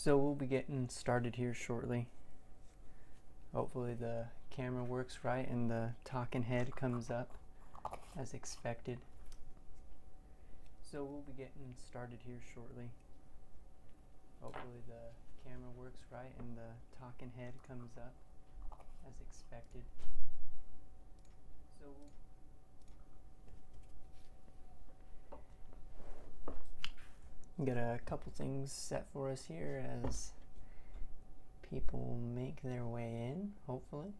So we'll be getting started here shortly. Hopefully the camera works right and the talking head comes up as expected. So we'll be getting started here shortly. Hopefully the camera works right and the talking head comes up as expected. So we'll get a couple things set for us here as people make their way in, hopefully,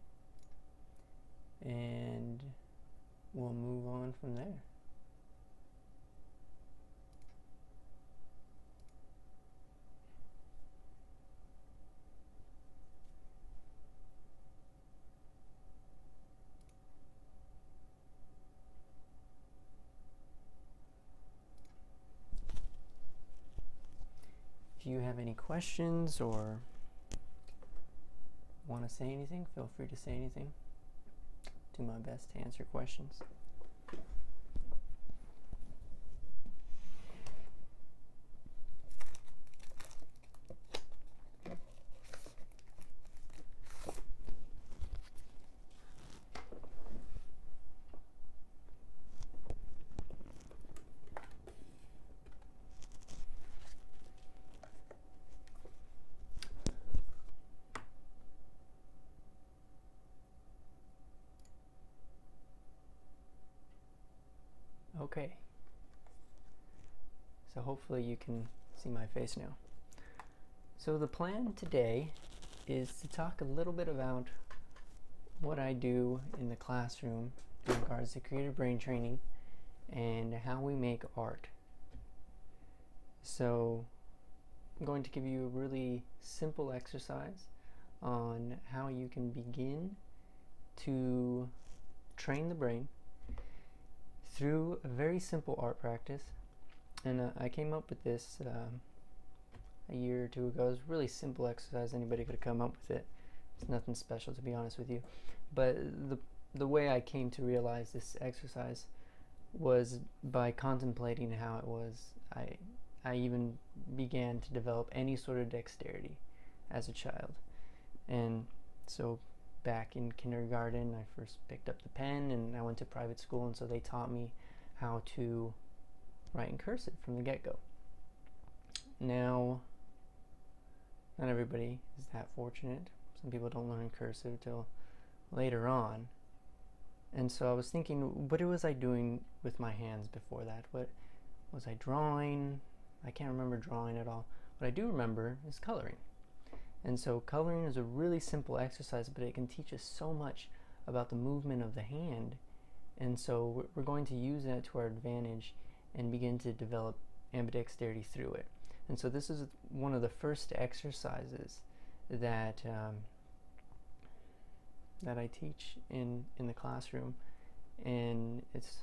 and we'll move on from there. If you have any questions or want to say anything, feel free to say anything. Do my best to answer questions. Okay, so hopefully you can see my face now. So the plan today is to talk a little bit about what I do in the classroom in regards to creative brain training and how we make art. So I'm going to give you a really simple exercise on how you can begin to train the brain through a very simple art practice. And I came up with this a year or two ago. It was a really simple exercise. Anybody could have come up with it. It's nothing special, to be honest with you. But the way I came to realize this exercise was by contemplating how it was I even began to develop any sort of dexterity as a child. And so back in kindergarten, I first picked up the pen, and I went to private school, and so they taught me how to write in cursive from the get-go. Now, not everybody is that fortunate. Some people don't learn cursive till later on. And so I was thinking, what was I doing with my hands before that? What was I drawing? I can't remember drawing at all. What I do remember is coloring. And so coloring is a really simple exercise, but it can teach us so much about the movement of the hand. And so we're going to use that to our advantage and begin to develop ambidexterity through it. And so this is one of the first exercises that that I teach in the classroom, and it's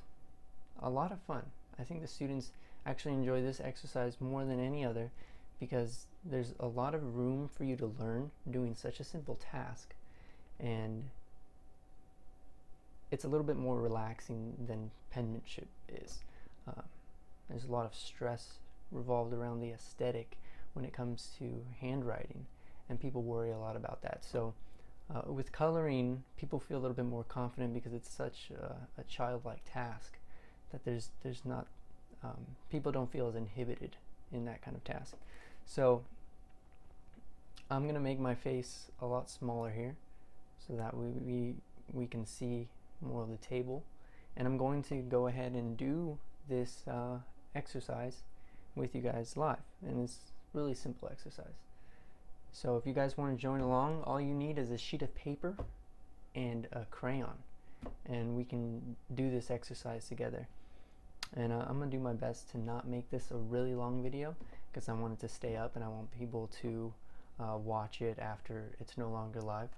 a lot of fun. I think the students actually enjoy this exercise more than any other, because there's a lot of room for you to learn doing such a simple task, and it's a little bit more relaxing than penmanship is. There's a lot of stress revolved around the aesthetic when it comes to handwriting, and people worry a lot about that. So with coloring, people feel a little bit more confident because it's such a childlike task that there's not people don't feel as inhibited in that kind of task. So I'm gonna make my face a lot smaller here so that we can see more of the table, and I'm going to go ahead and do this exercise with you guys live, and it's a really simple exercise. So if you guys want to join along, all you need is a sheet of paper and a crayon, and we can do this exercise together. And I'm going to do my best to not make this a really long video, because I want it to stay up and I want people to watch it after it's no longer live.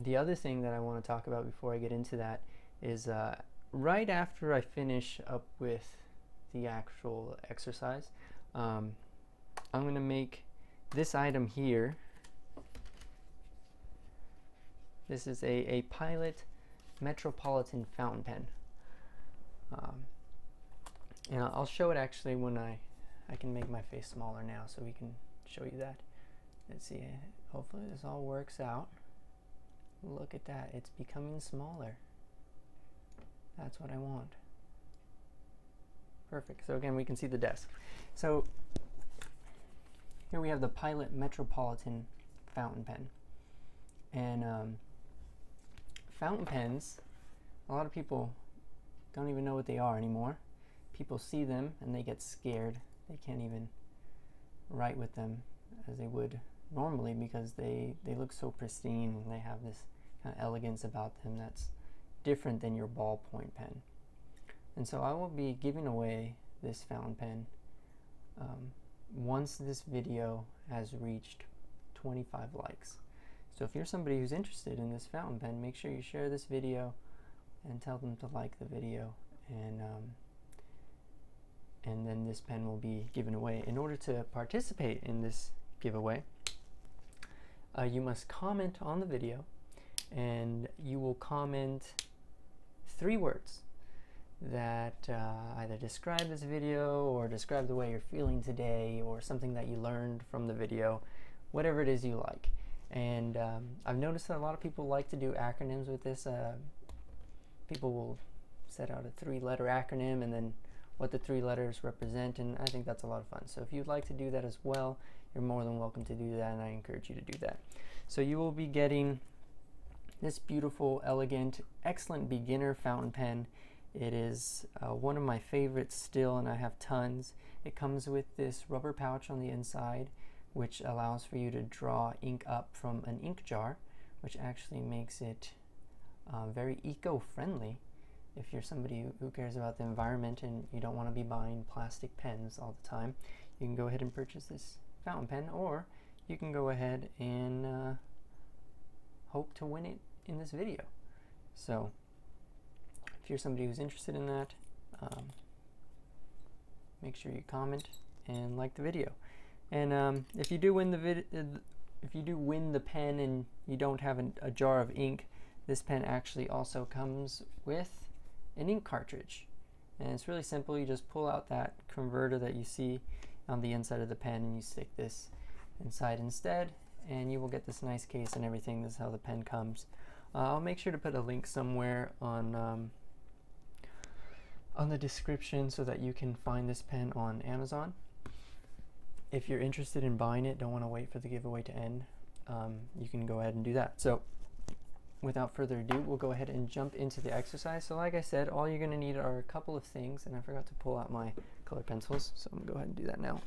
The other thing that I want to talk about before I get into that is right after I finish up with the actual exercise, I'm going to make this item here. This is a Pilot Metropolitan fountain pen. And I'll show it actually when I can make my face smaller now so we can show you that. let's see, hopefully this all works out. Look at that, it's becoming smaller. That's what I want. Perfect. So again, we can see the desk. So here we have the Pilot Metropolitan fountain pen. And fountain pens, a lot of people don't even know what they are anymore. People see them and they get scared. They can't even write with them as they would normally because they look so pristine and they have this kind of elegance about them that's different than your ballpoint pen. And so I will be giving away this fountain pen once this video has reached 25 likes. So if you're somebody who's interested in this fountain pen, make sure you share this video and tell them to like the video, and then this pen will be given away. In order to participate in this giveaway, you must comment on the video, and you will comment 3 words that either describe this video or describe the way you're feeling today or something that you learned from the video, whatever it is you like. And I've noticed that a lot of people like to do acronyms with this. People will set out a 3-letter acronym and then what the 3 letters represent, and I think that's a lot of fun. So if you'd like to do that as well, you're more than welcome to do that, and I encourage you to do that. So you will be getting this beautiful, elegant, excellent beginner fountain pen. It is one of my favorites still, and I have tons. It comes with this rubber pouch on the inside, which allows for you to draw ink up from an ink jar, which actually makes it very eco-friendly. If you're somebody who cares about the environment and you don't want to be buying plastic pens all the time, you can go ahead and purchase this fountain pen, or you can go ahead and hope to win it in this video. So if you're somebody who's interested in that, make sure you comment and like the video. And if you do win the pen and you don't have a jar of ink, this pen actually also comes with an ink cartridge. And it's really simple. You just pull out that converter that you see on the inside of the pen and you stick this inside instead, and you will get this nice case and everything. This is how the pen comes. I'll make sure to put a link somewhere on the description so that you can find this pen on Amazon. If you're interested in buying it, don't want to wait for the giveaway to end, you can go ahead and do that. So without further ado, we'll go ahead and jump into the exercise. So like I said, all you're going to need are a couple of things, and I forgot to pull out my color pencils, so I'm going to go ahead and do that now.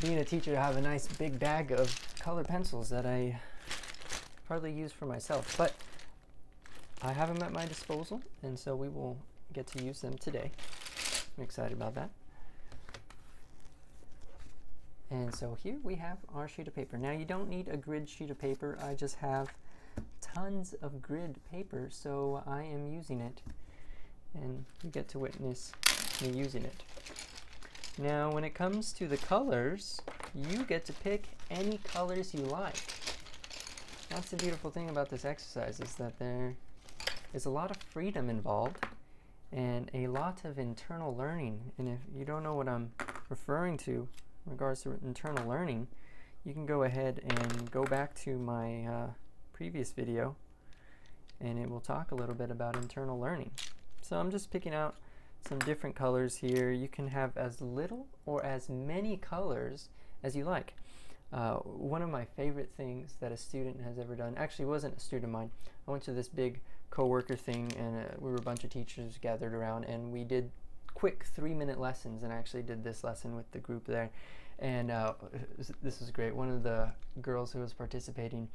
Being a teacher, I have a nice big bag of color pencils that I hardly use for myself, but I have them at my disposal, and so we will get to use them today. I'm excited about that. And so here we have our sheet of paper. Now you don't need a grid sheet of paper. I just have tons of grid paper, so I am using it, and you get to witness me using it. Now when it comes to the colors, you get to pick any colors you like. That's the beautiful thing about this exercise, is that there is a lot of freedom involved and a lot of internal learning. And if you don't know what I'm referring to in regards to internal learning, you can go ahead and go back to my previous video and it will talk a little bit about internal learning. So I'm just picking out some different colors here. You can have as little or as many colors as you like. One of my favorite things that a student has ever done, actually wasn't a student of mine, I went to this big co-worker thing, and we were a bunch of teachers gathered around, and we did quick 3-minute lessons, and I actually did this lesson with the group there. And this was great. One of the girls who was participating,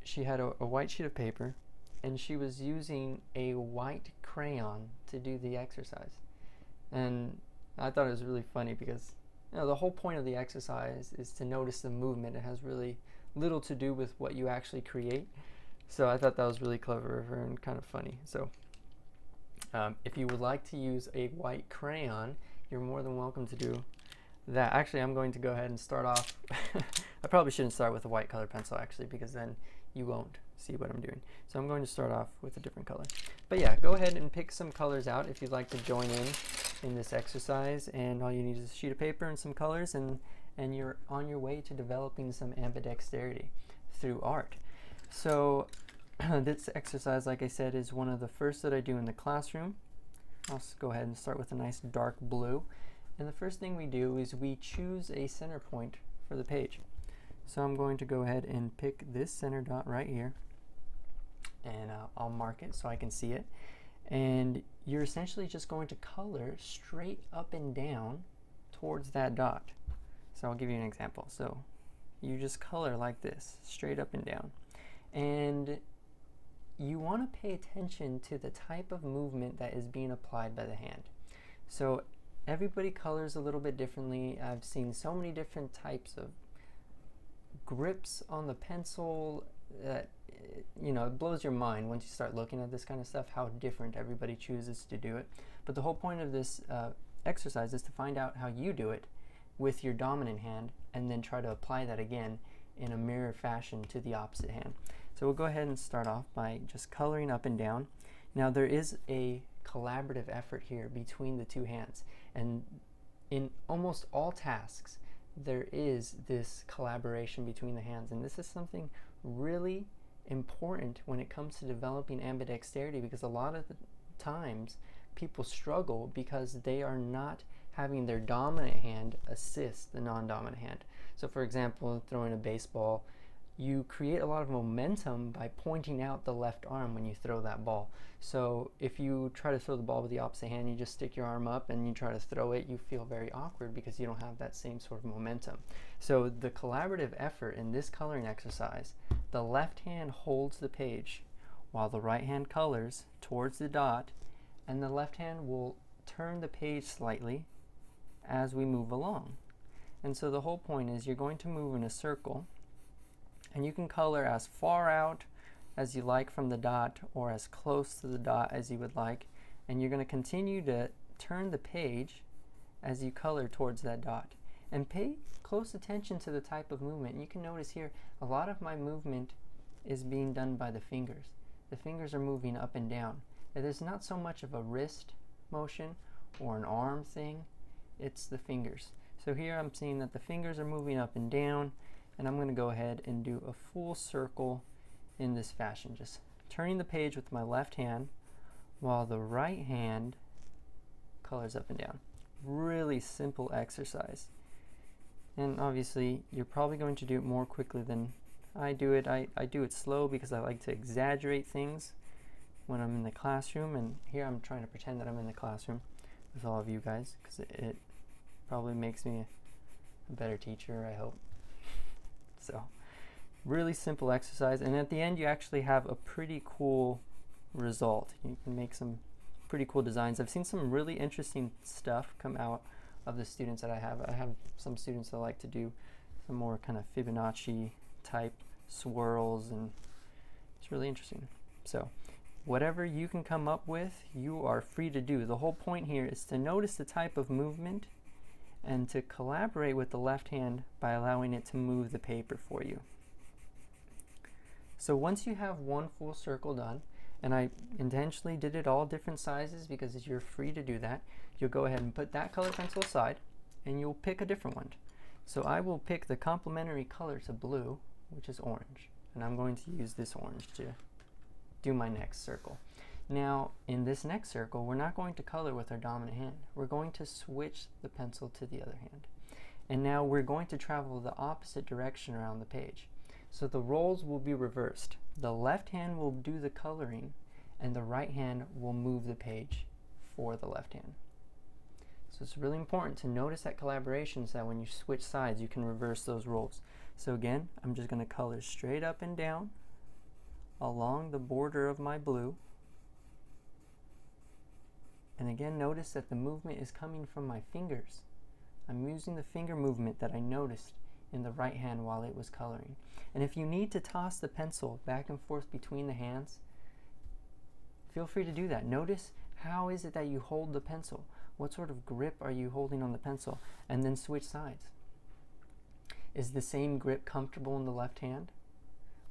she had a white sheet of paper, and she was using a white crayon to do the exercise. And I thought it was really funny because, you know, the whole point of the exercise is to notice the movement. It has really little to do with what you actually create. So I thought that was really clever of her and kind of funny. So if you would like to use a white crayon, you're more than welcome to do that. Actually, I'm going to go ahead and start off. I probably shouldn't start with a white color pencil, actually, because then you won't see what I'm doing. So I'm going to start off with a different color. But yeah, go ahead and pick some colors out if you'd like to join in in this exercise, and all you need is a sheet of paper and some colors, and you're on your way to developing some ambidexterity through art. So this exercise, like I said, is one of the first that I do in the classroom. I'll go ahead and start with a nice dark blue. And the first thing we do is we choose a center point for the page. So I'm going to go ahead and pick this center dot right here, and I'll mark it so I can see it. And you're essentially just going to color straight up and down towards that dot. So I'll give you an example. So you just color like this, straight up and down. And you want to pay attention to the type of movement that is being applied by the hand. So everybody colors a little bit differently. I've seen so many different types of grips on the pencil that, you know, it blows your mind once you start looking at this kind of stuff, how different everybody chooses to do it. But the whole point of this exercise is to find out how you do it with your dominant hand, and then try to apply that again in a mirror fashion to the opposite hand. So we'll go ahead and start off by just coloring up and down. Now there is a collaborative effort here between the two hands, and in almost all tasks there is this collaboration between the hands, and this is something really important when it comes to developing ambidexterity, because a lot of the times people struggle because they are not having their dominant hand assist the non-dominant hand. So for example, throwing a baseball, you create a lot of momentum by pointing out the left arm when you throw that ball. So if you try to throw the ball with the opposite hand, you just stick your arm up and you try to throw it, you feel very awkward because you don't have that same sort of momentum. So the collaborative effort in this coloring exercise, the left hand holds the page while the right hand colors towards the dot, and the left hand will turn the page slightly as we move along. And so the whole point is you're going to move in a circle, and you can color as far out as you like from the dot or as close to the dot as you would like, and you're going to continue to turn the page as you color towards that dot. And pay close attention to the type of movement. You can notice here a lot of my movement is being done by the fingers. The fingers are moving up and down. There's not so much of a wrist motion or an arm thing, it's the fingers. So here I'm seeing that the fingers are moving up and down, and I'm going to go ahead and do a full circle in this fashion, just turning the page with my left hand while the right hand colors up and down. Really simple exercise. And obviously you're probably going to do it more quickly than I do it. I do it slow because I like to exaggerate things when I'm in the classroom, and here I'm trying to pretend that I'm in the classroom with all of you guys, because it probably makes me a better teacher, I hope. So really simple exercise, and at the end you actually have a pretty cool result. You can make some pretty cool designs. I've seen some really interesting stuff come out of the students that I have. I have some students that like to do some more kind of Fibonacci type swirls, and it's really interesting. So whatever you can come up with, you are free to do. The whole point here is to notice the type of movement and to collaborate with the left hand by allowing it to move the paper for you. So once you have one full circle done, and I intentionally did it all different sizes because you're free to do that, you'll go ahead and put that color pencil aside and you'll pick a different one. So I will pick the complementary color to blue, which is orange, and I'm going to use this orange to do my next circle. Now in this next circle, we're not going to color with our dominant hand. We're going to switch the pencil to the other hand. And now we're going to travel the opposite direction around the page. So the roles will be reversed. The left hand will do the coloring and the right hand will move the page for the left hand. So it's really important to notice that collaboration so that when you switch sides you can reverse those roles. So again, I'm just going to color straight up and down along the border of my blue. And again, notice that the movement is coming from my fingers. I'm using the finger movement that I noticed in the right hand while it was coloring. And if you need to toss the pencil back and forth between the hands, feel free to do that. Notice how is it that you hold the pencil? What sort of grip are you holding on the pencil? And then switch sides. Is the same grip comfortable in the left hand?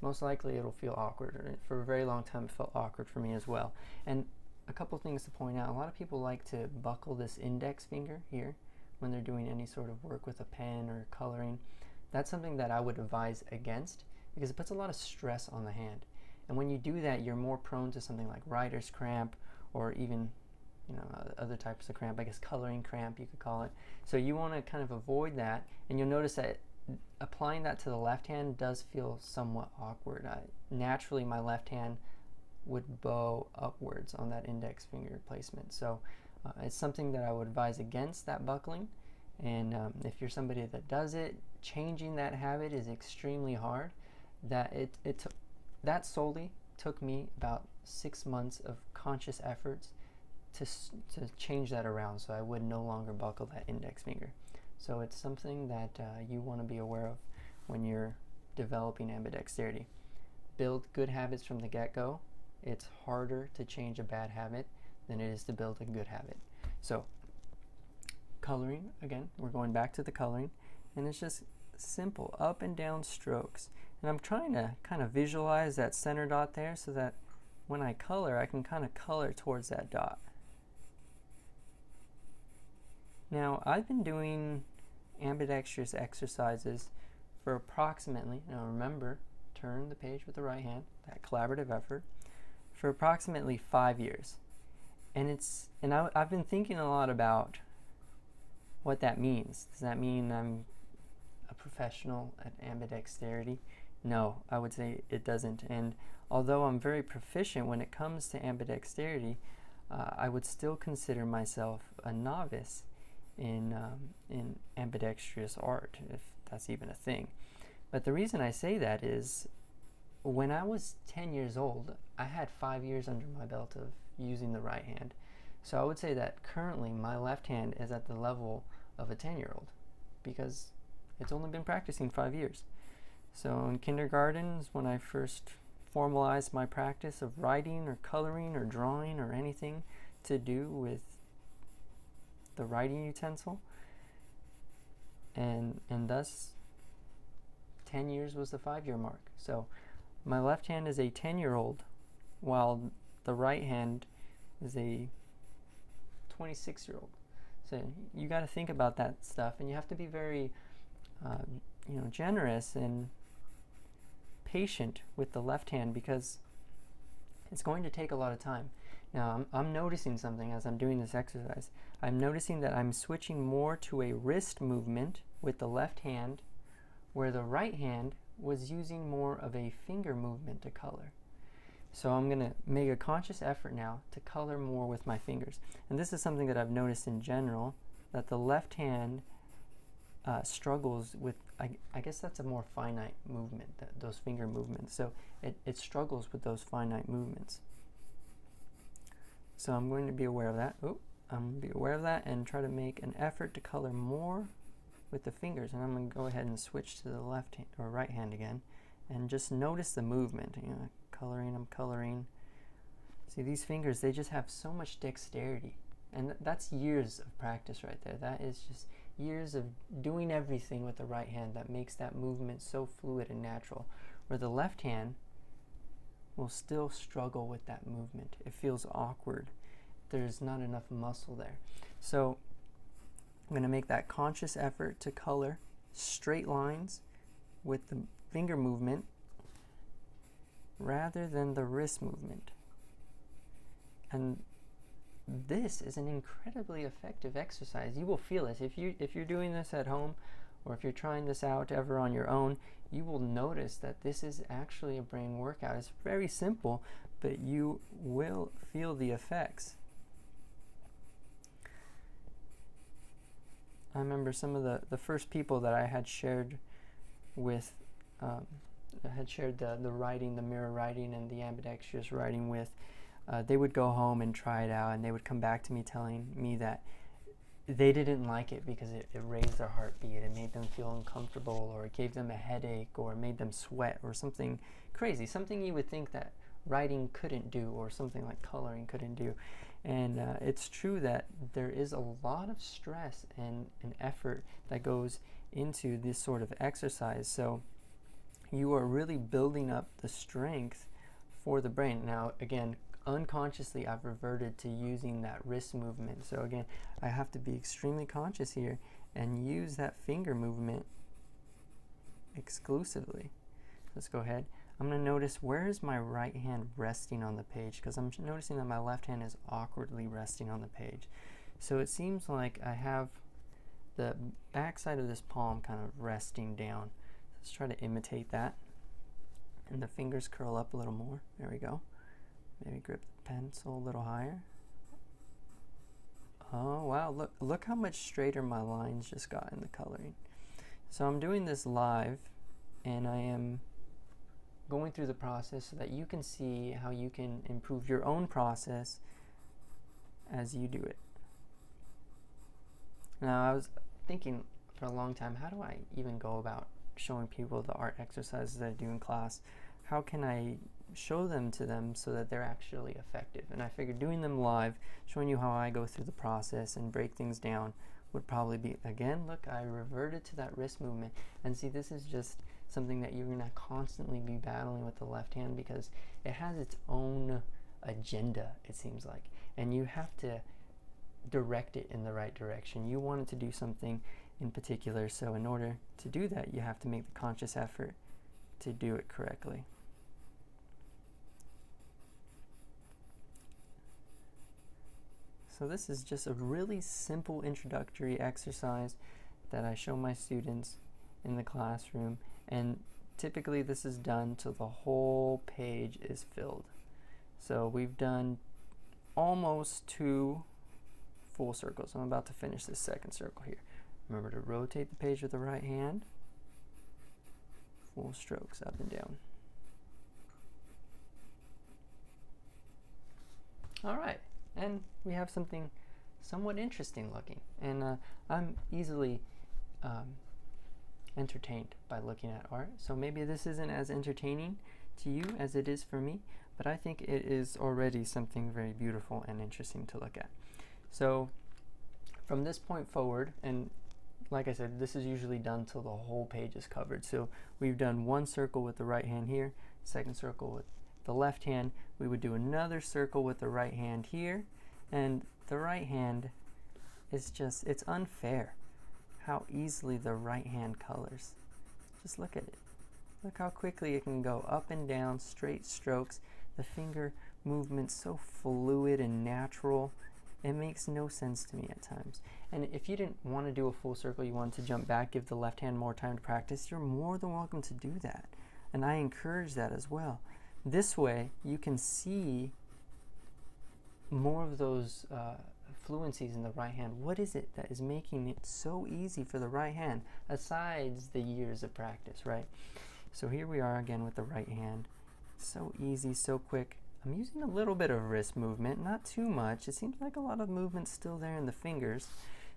Most likely it'll feel awkward. For a very long time it felt awkward for me as well. And a couple things to point out. A lot of people like to buckle this index finger here when they're doing any sort of work with a pen or coloring. That's something that I would advise against because it puts a lot of stress on the hand. And when you do that, you're more prone to something like writer's cramp, or even other types of cramp, I guess coloring cramp you could call it. So you want to kind of avoid that, and you'll notice that applying that to the left hand does feel somewhat awkward. Naturally, my left hand would bow upwards on that index finger placement. So it's something that I would advise against, that buckling. And if you're somebody that does it, changing that habit is extremely hard. That solely took me about 6 months of conscious efforts to change that around, so I would no longer buckle that index finger. So it's something that you want to be aware of when you're developing ambidexterity. Build good habits from the get-go. It's harder to change a bad habit than it is to build a good habit. So coloring, again, we're going back to the coloring, and it's just simple up and down strokes. And I'm trying to kind of visualize that center dot there so that when I color, I can kind of color towards that dot. Now, I've been doing ambidextrous exercises for approximately, now remember, turn the page with the right hand, that collaborative effort, for approximately 5 years. And I've been thinking a lot about what that means. Does that mean I'm a professional at ambidexterity? No, I would say it doesn't. And although I'm very proficient when it comes to ambidexterity, I would still consider myself a novice in ambidextrous art, if that's even a thing. But the reason I say that is when I was 10 years old, I had 5 years under my belt of using the right hand. So I would say that currently my left hand is at the level of a 10-year-old because it's only been practicing 5 years. So in kindergarten is when I first formalized my practice of writing or coloring or drawing or anything to do with the writing utensil, and thus 10 years was the 5-year mark. So my left hand is a 10-year-old while the right hand is a 26-year-old. So you got to think about that stuff, and you have to be very generous and patient with the left hand because it's going to take a lot of time. Now I'm noticing something as I'm doing this exercise. I'm noticing that I'm switching more to a wrist movement with the left hand, where the right hand was using more of a finger movement to color. So I'm going to make a conscious effort now to color more with my fingers. And this is something that I've noticed in general, that the left hand struggles with, I guess that's a more finite movement, those finger movements. So it struggles with those finite movements. So I'm going to be aware of that. I'm going to be aware of that and try to make an effort to color more with the fingers. And I'm going to go ahead and switch to the left hand or right hand again and just notice the movement. I'm coloring. See, these fingers, they just have so much dexterity. And that's years of practice right there. That is just years of doing everything with the right hand that makes that movement so fluid and natural. Where the left hand will still struggle with that movement. It feels awkward. There's not enough muscle there. So I'm going to make that conscious effort to color straight lines with the finger movement rather than the wrist movement. And this is an incredibly effective exercise. You will feel it. If you're doing this at home, or if you're trying this out ever on your own, you will notice that this is actually a brain workout. It's very simple, but you will feel the effects. I remember some of the first people that I had shared with, the writing, the mirror writing and the ambidextrous writing with, they would go home and try it out, and they would come back to me telling me that they didn't like it because it raised their heartbeat, it made them feel uncomfortable, or it gave them a headache, or made them sweat, or something crazy, something you would think that writing couldn't do, or something like coloring couldn't do. And it's true that there is a lot of stress and effort that goes into this sort of exercise. So you are really building up the strength for the brain. Now, again, unconsciously I've reverted to using that wrist movement. So again, I have to be extremely conscious here and use that finger movement exclusively. Let's go ahead. I'm going to notice, where is my right hand resting on the page, because I'm noticing that my left hand is awkwardly resting on the page. So it seems like I have the back side of this palm kind of resting down. Let's try to imitate that. And the fingers curl up a little more. There we go. Maybe grip the pencil a little higher. Oh wow, look how much straighter my lines just got in the coloring. So I'm doing this live, and I am going through the process so that you can see how you can improve your own process as you do it. Now, I was thinking for a long time, how do I even go about showing people the art exercises that I do in class? How can I show them to them so that they're actually effective? And I figured doing them live, showing you how I go through the process and break things down, would probably be, again, look, I reverted to that wrist movement. And see, this is just something that you're going to constantly be battling with the left hand, because it has its own agenda, it seems like. And you have to direct it in the right direction. You want it to do something in particular, so in order to do that, you have to make the conscious effort to do it correctly. So this is just a really simple introductory exercise that I show my students in the classroom, and typically this is done till the whole page is filled. So we've done almost 2 full circles. I'm about to finish this second circle here. Remember to rotate the page with the right hand. Full strokes up and down. All right. And we have something somewhat interesting looking, and I'm easily entertained by looking at art, so maybe this isn't as entertaining to you as it is for me, but I think it is already something very beautiful and interesting to look at. So from this point forward, and like I said, this is usually done till the whole page is covered. So we've done 1 circle with the right hand here, second circle with the left hand. We would do another circle with the right hand here, and the right hand is just, it's unfair how easily the right hand colors. Just look at it. Look how quickly it can go up and down, straight strokes, the finger movement so fluid and natural. It makes no sense to me at times. And if you didn't want to do a full circle, you wanted to jump back, give the left hand more time to practice, you're more than welcome to do that. And I encourage that as well. This way, you can see more of those fluencies in the right hand. What is it that is making it so easy for the right hand, asides the years of practice, right? So here we are again with the right hand. So easy, so quick. I'm using a little bit of wrist movement, not too much. It seems like a lot of movement still there in the fingers.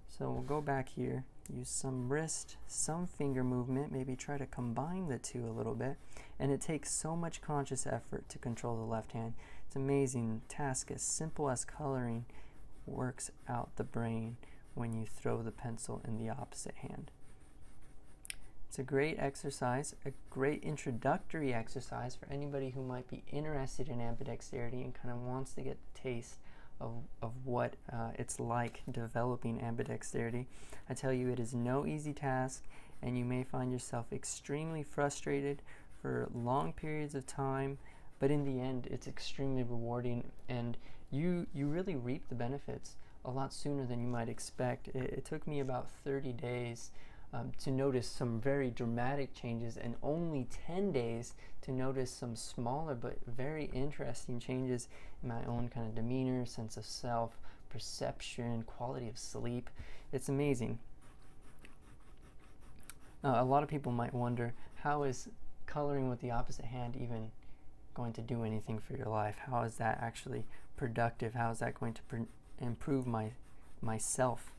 So we'll go back here, use some wrist, some finger movement, maybe try to combine the two a little bit. And it takes so much conscious effort to control the left hand. It's amazing. Task as simple as coloring works out the brain when you throw the pencil in the opposite hand. It's a great exercise, a great introductory exercise for anybody who might be interested in ambidexterity and kind of wants to get the taste of what it's like developing ambidexterity. I tell you, it is no easy task, and you may find yourself extremely frustrated for long periods of time, but in the end it's extremely rewarding, and you really reap the benefits a lot sooner than you might expect. It took me about 30 days to notice some very dramatic changes, and only 10 days to notice some smaller but very interesting changes in my own kind of demeanor, sense of self, perception, quality of sleep. It's amazing. A lot of people might wonder, how is coloring with the opposite hand even going to do anything for your life? How is that actually productive? How is that going to improve myself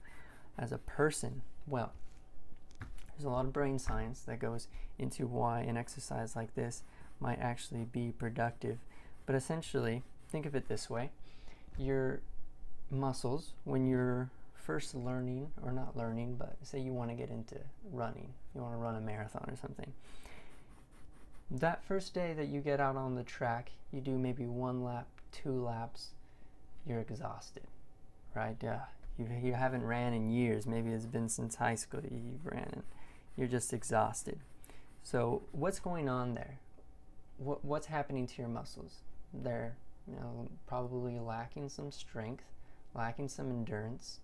as a person? Well, there's a lot of brain science that goes into why an exercise like this might actually be productive. But essentially, think of it this way. Your muscles, when you're first learning, or not learning, but say you want to get into running, you want to run a marathon or something. That first day that you get out on the track, you do maybe 1 lap 2 laps, you're exhausted, right? You haven't ran in years. Maybe it's been since high school you've ran, and you're just exhausted. So what's going on there? What's happening to your muscles? They're probably lacking some strength, lacking some endurance.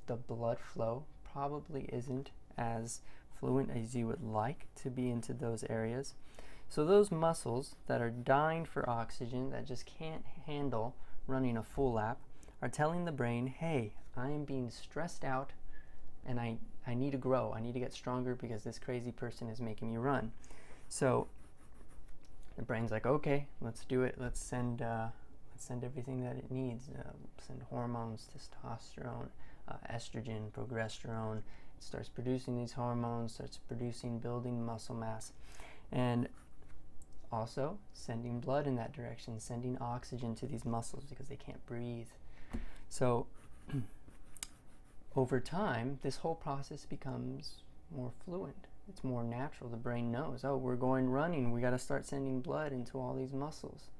The blood flow probably isn't as fluent as you would like to be into those areas. So those muscles that are dying for oxygen, that just can't handle running a full lap, are telling the brain, hey, I am being stressed out and I need to grow. I need to get stronger because this crazy person is making me run. So the brain's like, okay, let's do it. Let's send everything that it needs. Send hormones, testosterone, estrogen, progesterone. It starts producing these hormones, starts building muscle mass. And also sending blood in that direction, sending oxygen to these muscles because they can't breathe. So over time, this whole process becomes more fluent. It's more natural. The brain knows, oh, we're going running. We got to start sending blood into all these muscles.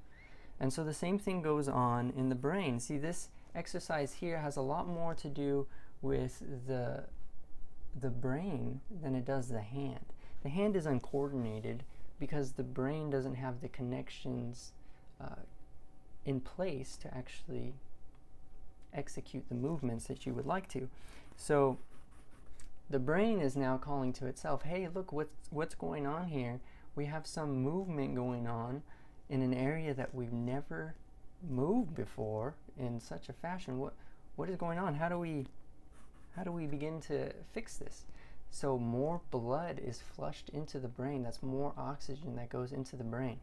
And so the same thing goes on in the brain. See, this exercise here has a lot more to do with the brain than it does the hand. The hand is uncoordinated because the brain doesn't have the connections in place to actually execute the movements that you would like to. So the brain is now calling to itself, hey, look, what's going on here? We have some movement going on in an area that we've never moved before in such a fashion. What is going on? How do we begin to fix this? So more blood is flushed into the brain. That's more oxygen that goes into the brain.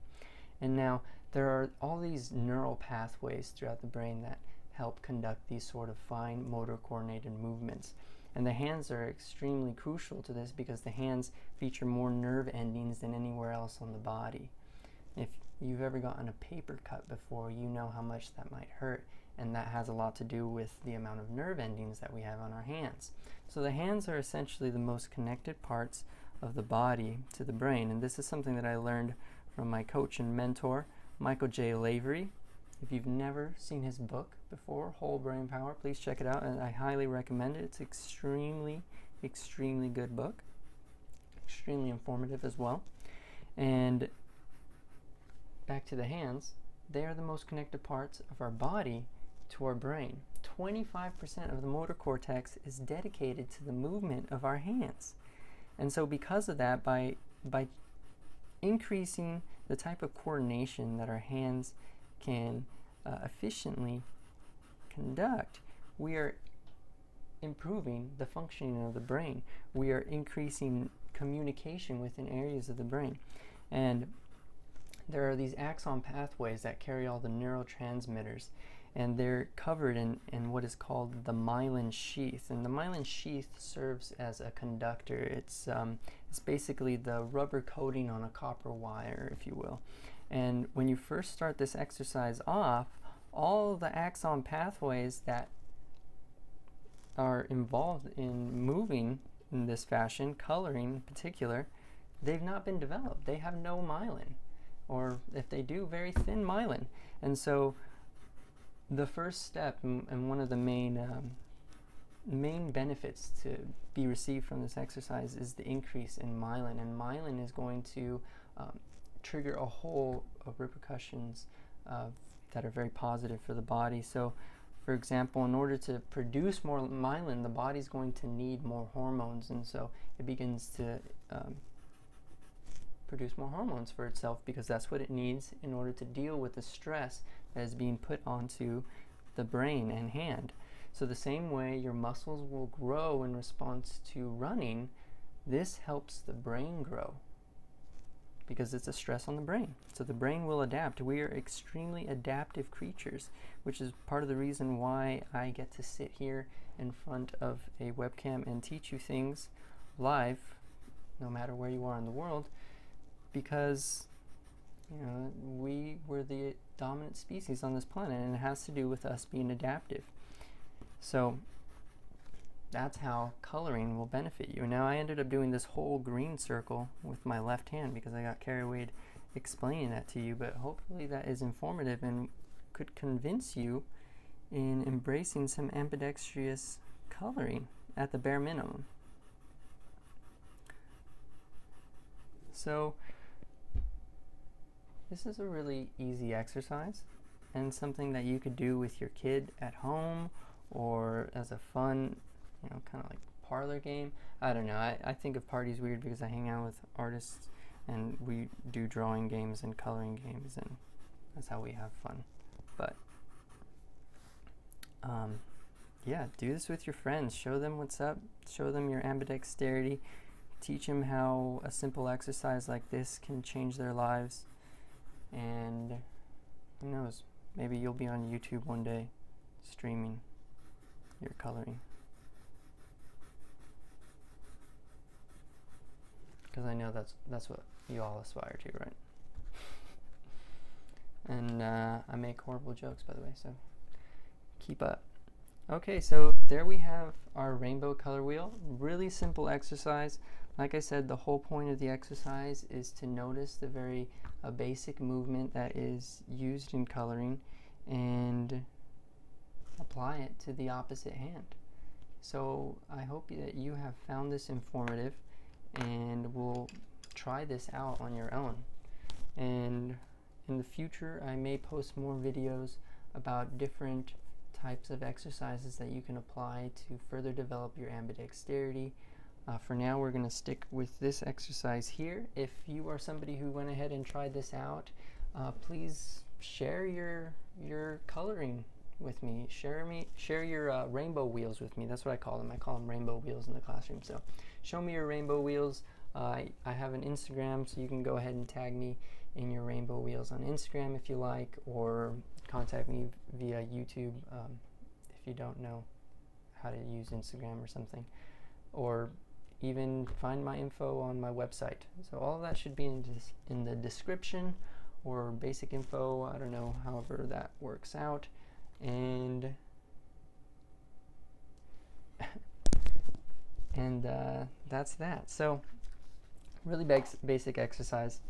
And now there are all these neural pathways throughout the brain that help conduct these sort of fine motor coordinated movements. And the hands are extremely crucial to this because the hands feature more nerve endings than anywhere else on the body. If you've ever gotten a paper cut before, you know how much that might hurt, and that has a lot to do with the amount of nerve endings that we have on our hands. So the hands are essentially the most connected parts of the body to the brain, and this is something that I learned from my coach and mentor, Michael J. Lavery. If you've never seen his book before, Whole Brain Power, please check it out, and I highly recommend it. It's extremely, extremely good book, extremely informative as well. And back to the hands, they are the most connected parts of our body to our brain. 25% of the motor cortex is dedicated to the movement of our hands. And so because of that, by increasing the type of coordination that our hands can efficiently conduct, we are improving the functioning of the brain. We are increasing communication within areas of the brain. And there are these axon pathways that carry all the neurotransmitters, and they're covered in what is called the myelin sheath. And the myelin sheath serves as a conductor. It's basically the rubber coating on a copper wire, if you will. And when you first start this exercise off, all the axon pathways that are involved in moving in this fashion, coloring in particular, they've not been developed. They have no myelin, or if they do, very thin myelin. And so the first step and one of the main benefits to be received from this exercise is the increase in myelin. And myelin is going to trigger a whole of repercussions that are very positive for the body. So, for example, in order to produce more myelin, the body's going to need more hormones, and so it begins to produce more hormones for itself because that's what it needs in order to deal with the stress that is being put onto the brain and hand. So the same way your muscles will grow in response to running, this helps the brain grow because it's a stress on the brain. So the brain will adapt. We are extremely adaptive creatures, which is part of the reason why I get to sit here in front of a webcam and teach you things live, no matter where you are in the world, because we're the dominant species on this planet, and it has to do with us being adaptive. So that's how coloring will benefit you. Now I ended up doing this whole green circle with my left hand because I got carried away explaining that to you, but hopefully that is informative and could convince you in embracing some ambidextrous coloring at the bare minimum. So this is a really easy exercise and something that you could do with your kid at home or as a fun, you know, kind of like parlor game. I don't know. I think of parties weird because I hang out with artists and we do drawing games and coloring games, and that's how we have fun. But yeah, do this with your friends. Show them what's up. Show them your ambidexterity. Teach them how a simple exercise like this can change their lives. And who knows, maybe you'll be on YouTube one day streaming your coloring. Because I know that's what you all aspire to, right? And I make horrible jokes, by the way, so keep up. Okay, so there we have our rainbow color wheel. Really simple exercise. Like I said, the whole point of the exercise is to notice the very basic movement that is used in coloring and apply it to the opposite hand. So I hope that you have found this informative and will try this out on your own. And in the future, I may post more videos about different types of exercises that you can apply to further develop your ambidexterity. For now, we're going to stick with this exercise here. If you are somebody who went ahead and tried this out, please share your coloring with me. Share your rainbow wheels with me. That's what I call them. I call them rainbow wheels in the classroom. So show me your rainbow wheels. I have an Instagram, so you can go ahead and tag me in your rainbow wheels on Instagram if you like, or contact me via YouTube if you don't know how to use Instagram or something, or even find my info on my website. So all of that should be in the description, or basic info, I don't know, however that works out. And that's that. So really basic exercise.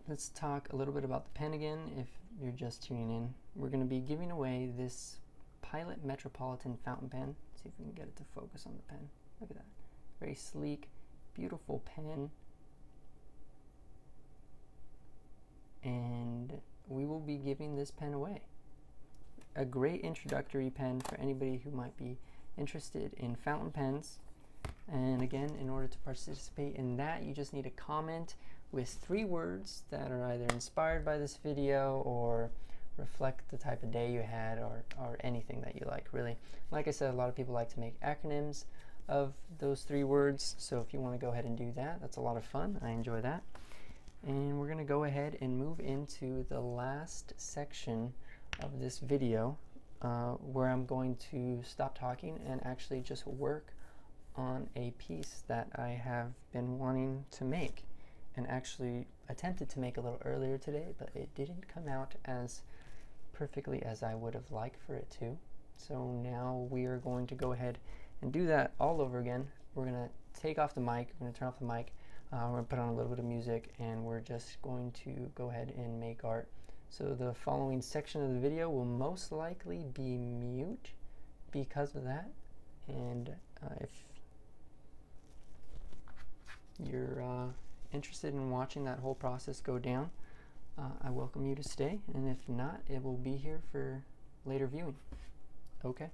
Let's talk a little bit about the pen again. If you're just tuning in, we're going to be giving away this Pilot Metropolitan fountain pen. Let's see if we can get it to focus on the pen. Look at that. Very sleek, beautiful pen. And we will be giving this pen away. A great introductory pen for anybody who might be interested in fountain pens. And again, in order to participate in that, you just need a comment with 3 words that are either inspired by this video or reflect the type of day you had, or anything that you like, really. Like I said, a lot of people like to make acronyms of those 3 words, so if you want to go ahead and do that, that's a lot of fun. I enjoy that. And we're going to go ahead and move into the last section of this video, where I'm going to stop talking and actually just work on a piece that I have been wanting to make, and actually attempted to make a little earlier today, but it didn't come out as perfectly as I would have liked for it to. So now we are going to go ahead and do that all over again. We're going to take off the mic, we're going to turn off the mic, we're going to put on a little bit of music, and we're just going to go ahead and make art. So the following section of the video will most likely be mute because of that, and if you're interested in watching that whole process go down, I welcome you to stay, and if not, it will be here for later viewing. Okay,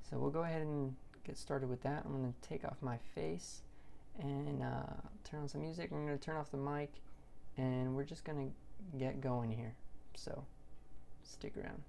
so we'll go ahead and get started with that. I'm going to take off my face and turn on some music. I'm going to turn off the mic, and we're just going to get going here, so stick around.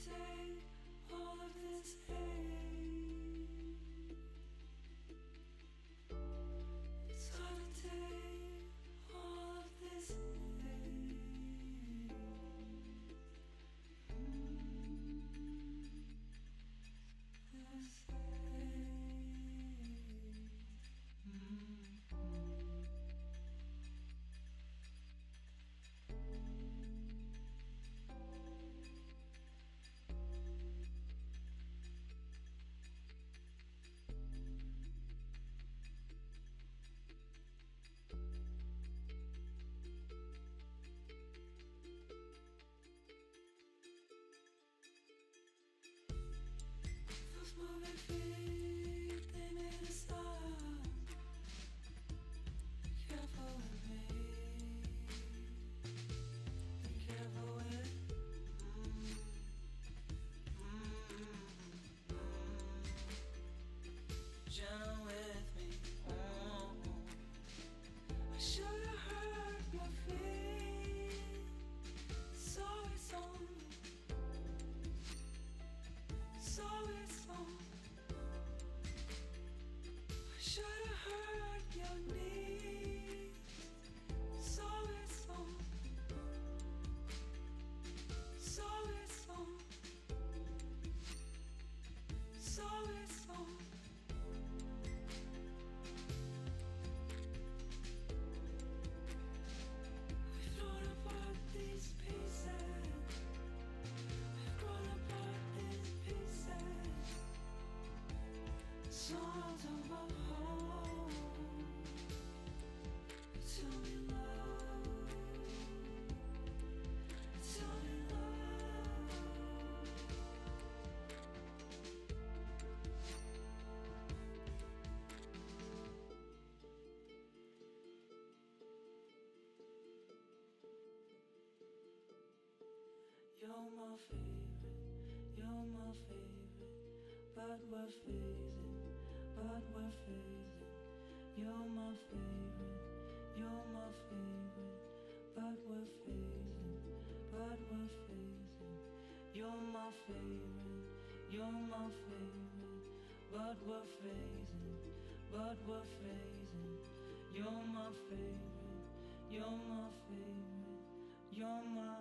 take all of this hate. It's hard to take all of this hate. This hate. Those moving feet, they made us stop. Be careful with me. Be careful with gentle with me. I should have heard your feet. So it's on. So it's on. I should have heard your knees. So it's on. So it's on. So it's on. We've thrown apart these pieces. We've grown apart these pieces. Songs of a home. Tell me love. Tell me love. You're my favorite, but we're fading, but we're fading. You're my favorite, but we're fading, but we're fading. You're my favorite, but we're fading, but we're fading. You're my favorite, you're my.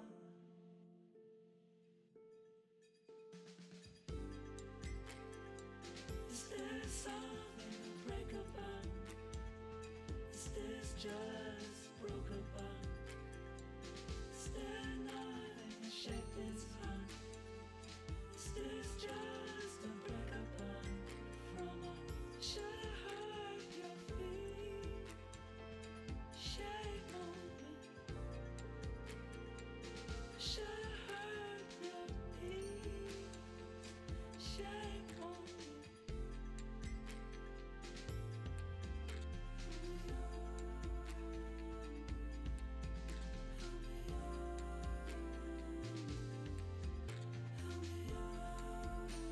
Is there something to break apart? Is this just broken apart? Is there nothing to shake this heart? Is this just a break apart from us? Should have heard your feet shake on me. Should have heard your knees shake on me. Help me out.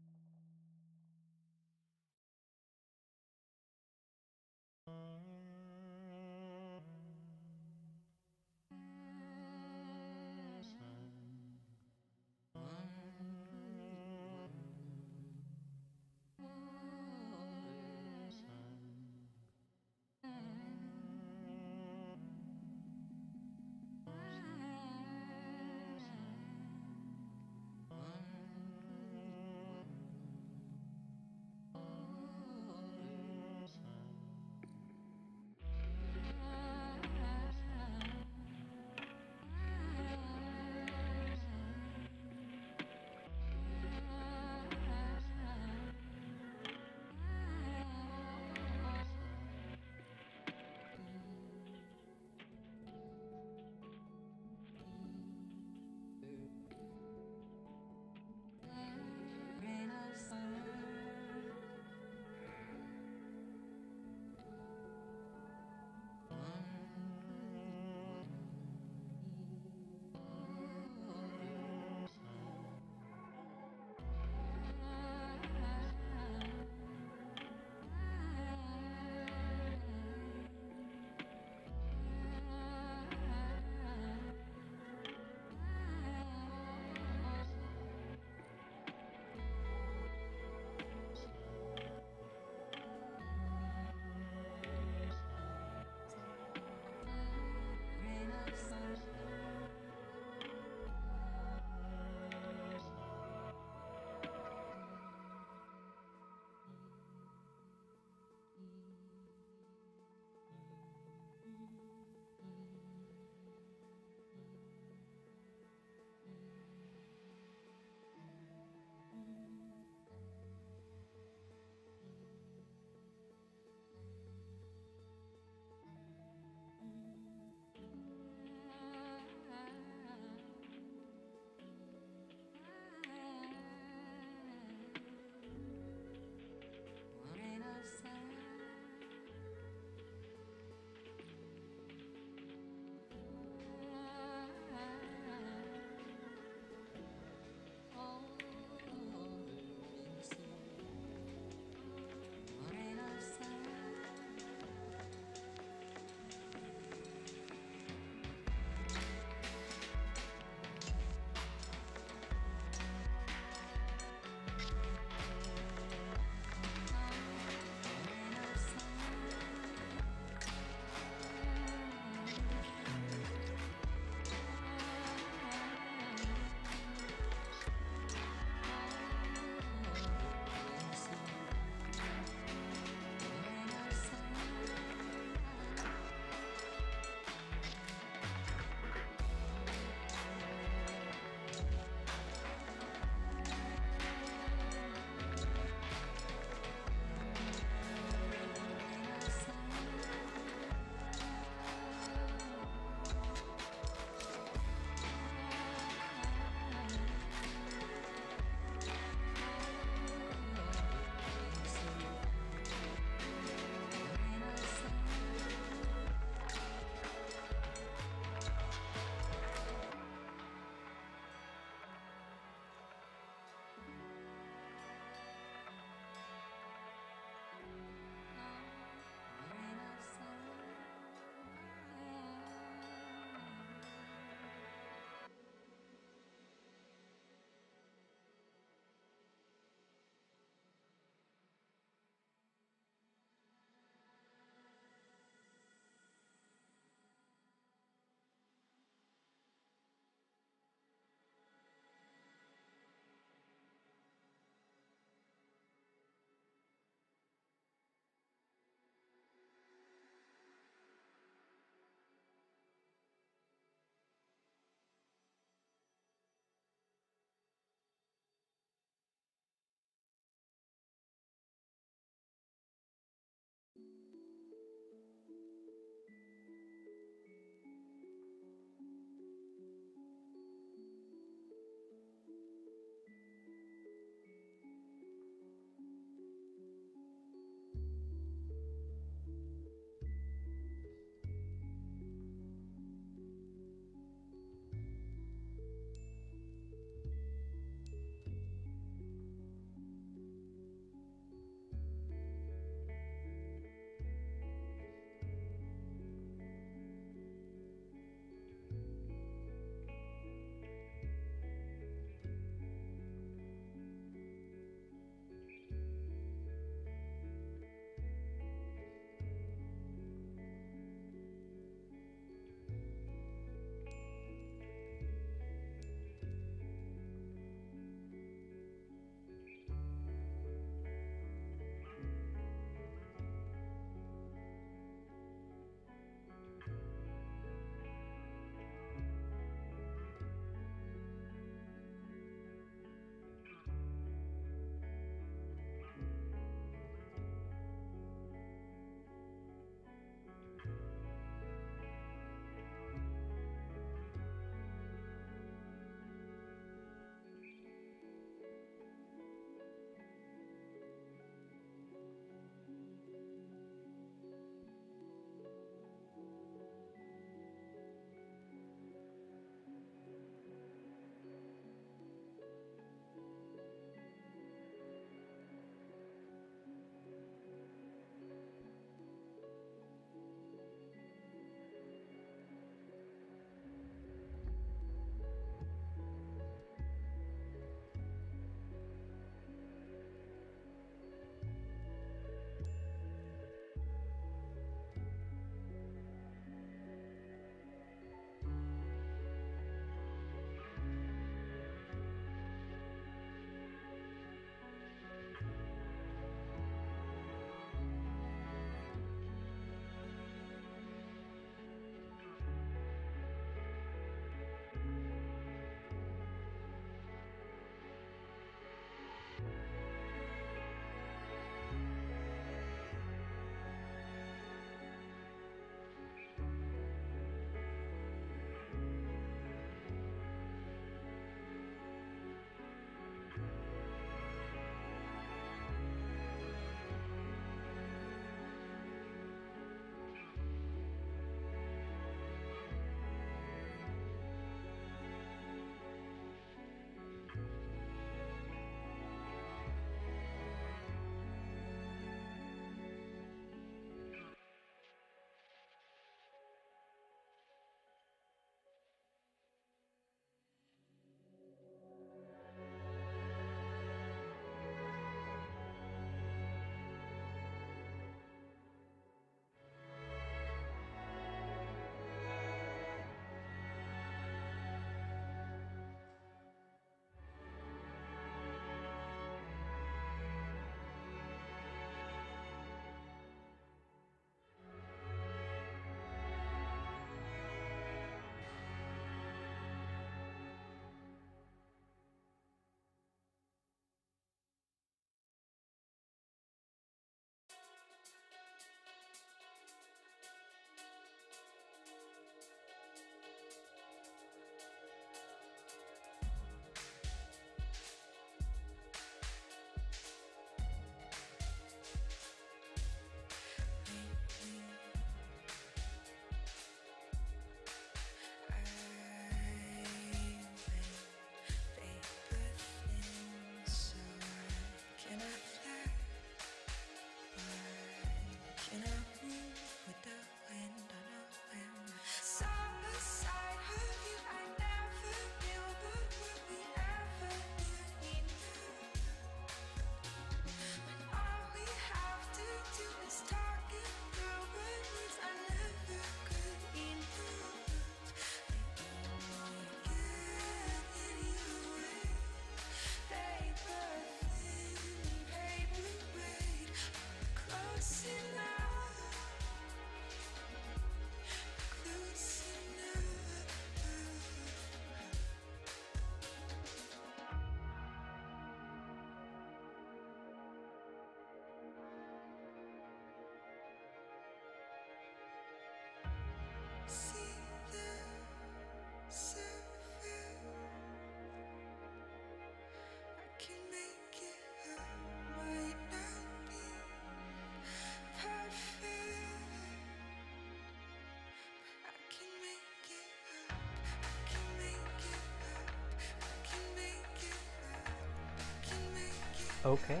Okay,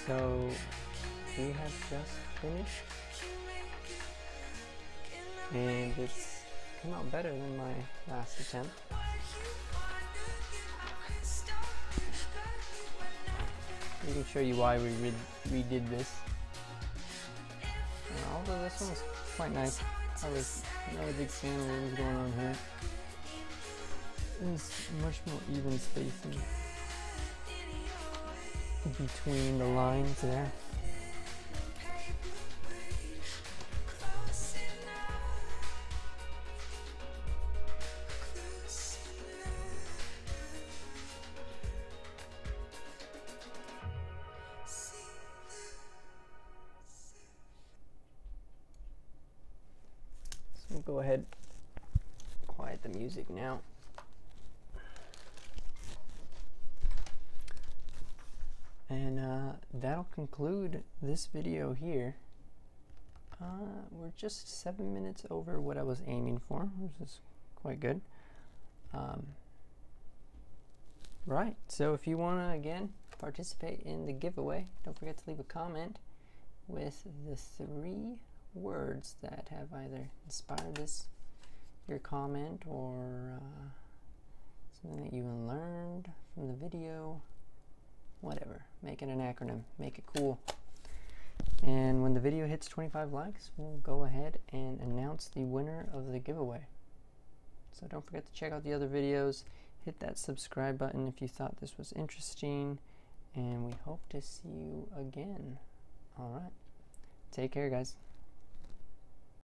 so we have just finished, and it's come out better than my last attempt. We can show you why we redid this. Although this one was quite nice, I was not a big fan of what was going on here. It was much more even spacing between the lines there. So we'll go ahead, quiet the music now. And that'll conclude this video here. We're just 7 minutes over what I was aiming for, which is quite good. Right, so if you want to, again, participate in the giveaway, don't forget to leave a comment with the 3 words that have either inspired your comment, or something that you learned from the video. Whatever, make it an acronym, make it cool. And when the video hits 25 likes, we'll go ahead and announce the winner of the giveaway. So don't forget to check out the other videos, hit that subscribe button if you thought this was interesting, and we hope to see you again. Alright, take care guys.